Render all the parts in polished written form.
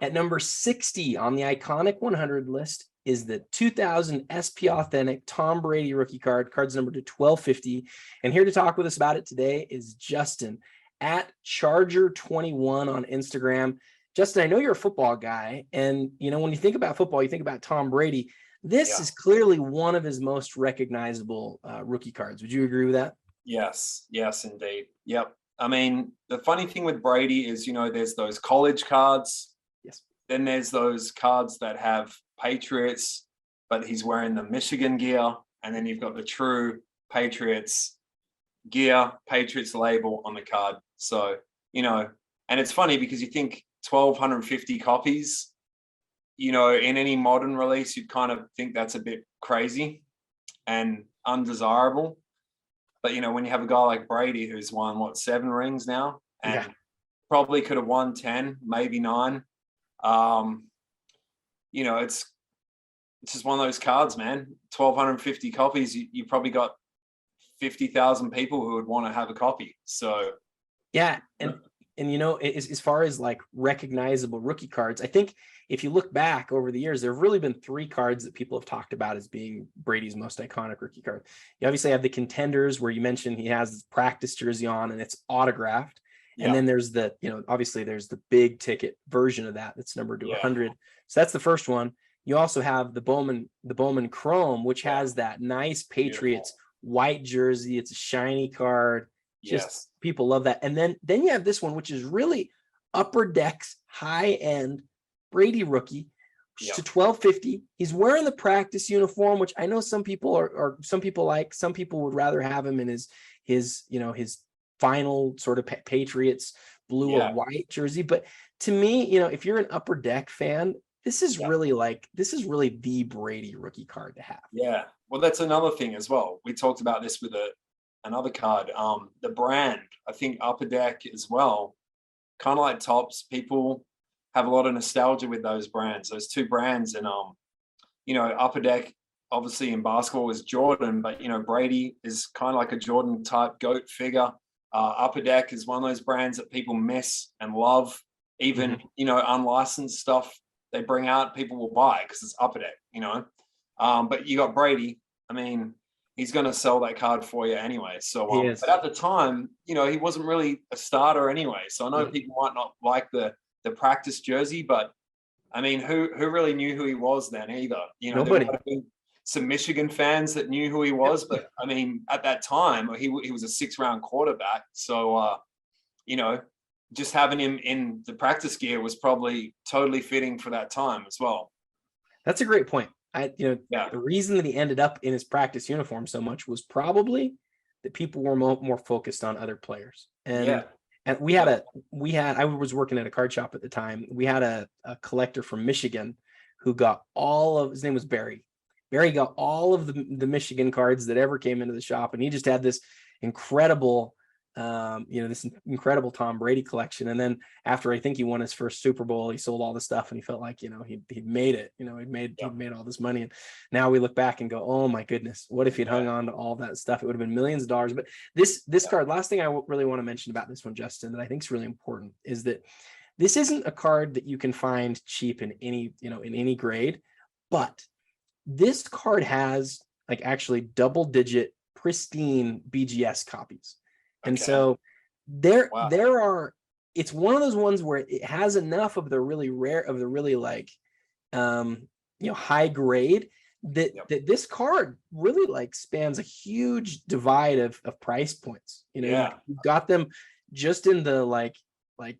At number 60 on the iconic 100 list is the 2000 SP Authentic Tom Brady rookie card, cards numbered to 1250. And here to talk with us about it today is Justin at Charger21 on Instagram. Justin, I know you're a football guy, and when you think about football, you think about Tom Brady. This is clearly one of his most recognizable rookie cards. Would you agree with that? Yes, indeed. Yep. I mean, the funny thing with Brady is, there's those college cards. Yes. Then there's those cards that have Patriots, but he's wearing the Michigan gear. And then you've got the true Patriots gear, Patriots label on the card. So, and it's funny because you think 1,250 copies, in any modern release, you'd kind of think that's a bit crazy and undesirable. But, when you have a guy like Brady, who's won, 7 rings now, and probably could have won 10, maybe 9. It's just one of those cards, man. 1,250 copies, you probably got 50,000 people who would want to have a copy. So, yeah. And as far as like recognizable rookie cards, I think if you look back over the years, there have really been 3 cards that people have talked about as being Brady's most iconic rookie card. You obviously have the Contenders, where you mentioned he has his practice jersey on and it's autographed. Yeah. And then there's the, obviously there's the big ticket version of that's numbered to 100. So that's the first one. You also have the Bowman Chrome, which has that nice Patriots white jersey. It's a shiny card. Just people love that. And then you have this one, which is really upper decks, high end Brady rookie to 1,250. He's wearing the practice uniform, which I know some people some people would rather have him in his final sort of Patriots blue or white jersey. But to me, if you're an upper deck fan, this is really the Brady rookie card to have. Yeah. Well, that's another thing as well. We talked about this with another card. The brand, I think Upper Deck as well, kind of like Topps, people have a lot of nostalgia with those brands, those 2 brands. And, Upper Deck, obviously in basketball, is Jordan, but, Brady is kind of like a Jordan type GOAT figure. Upper Deck is one of those brands that people miss and love. Even, unlicensed stuff they bring out, people will buy because it's Upper Deck, but you got Brady. I mean, he's going to sell that card for you anyway. So, but at the time, he wasn't really a starter anyway. So I know people might not like the practice jersey, but I mean, who really knew who he was then either? Nobody. There might have been some Michigan fans that knew who he was, but I mean, at that time, he was a 6-round quarterback. So, just having him in the practice gear was probably totally fitting for that time as well. That's a great point. The reason that he ended up in his practice uniform so much was probably that people were more focused on other players. And I was working at a card shop at the time. We had a collector from Michigan who got his name was Barry. Barry got all of the Michigan cards that ever came into the shop. And he just had this incredible, this incredible Tom Brady collection. And then after I think he won his first Super Bowl, he sold all the stuff and he felt like, he'd made it, he'd made all this money. And now we look back and go, oh my goodness, what if he'd hung on to all that stuff? It would have been millions of dollars. But this card, last thing I really want to mention about this one, Justin, that I think is really important is that this isn't a card that you can find cheap in any grade, but this card has like actually double-digit pristine BGS copies. And so there are, it's one of those ones where it has enough of the really rare, of the really like, high grade that this card really like spans a huge divide of price points. You've got them just in the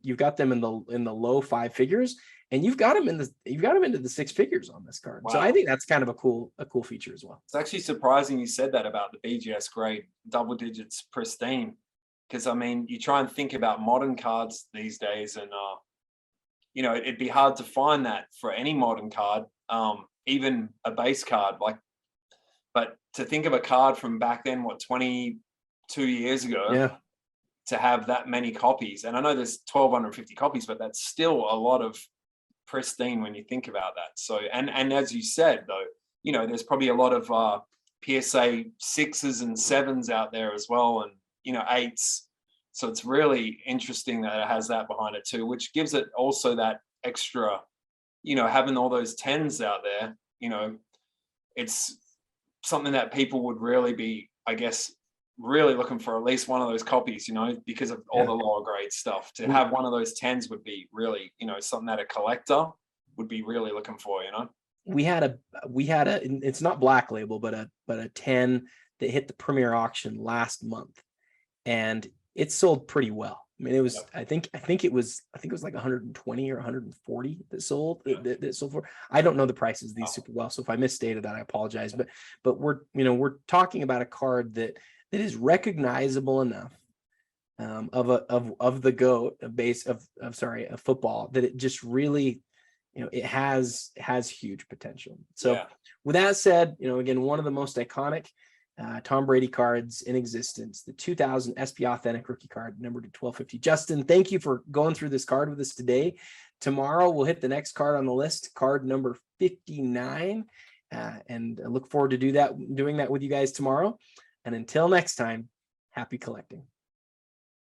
you've got them in the low 5 figures, and you've got them into the 6 figures on this card. Wow. So I think that's kind of a cool feature as well. It's actually surprising you said that about the BGS grade, double digits pristine. Because, I mean, you try and think about modern cards these days and, it'd be hard to find that for any modern card, even a base card. But to think of a card from back then, 22 years ago, to have that many copies. And I know there's 1,250 copies, but that's still a lot of pristine when you think about that. So, and as you said, though, there's probably a lot of PSA 6s and 7s out there as well. And, 8s. So it's really interesting that it has that behind it too, which gives it also that extra having all those 10s out there, it's something that people would really be, I guess, really looking for at least one of those copies, because of all the lower grade stuff. To have one of those 10s would be really, something that a collector would be really looking for, We had a it's not Black Label, but a 10 that hit the premier auction last month, and it sold pretty well. I mean, it was, I think it was like 120 or 140 that sold, that sold for. I don't know the prices of these super well, so if I misstated that, I apologize. But we're talking about a card that is recognizable enough of the GOAT, of football, that it just really, it has huge potential. So with that said, again, one of the most iconic Tom Brady cards in existence, the 2000 SP Authentic rookie card, numbered to 1250. Justin, thank you for going through this card with us today. Tomorrow we'll hit the next card on the list, card number 59, and I look forward to doing that with you guys tomorrow. And until next time, happy collecting.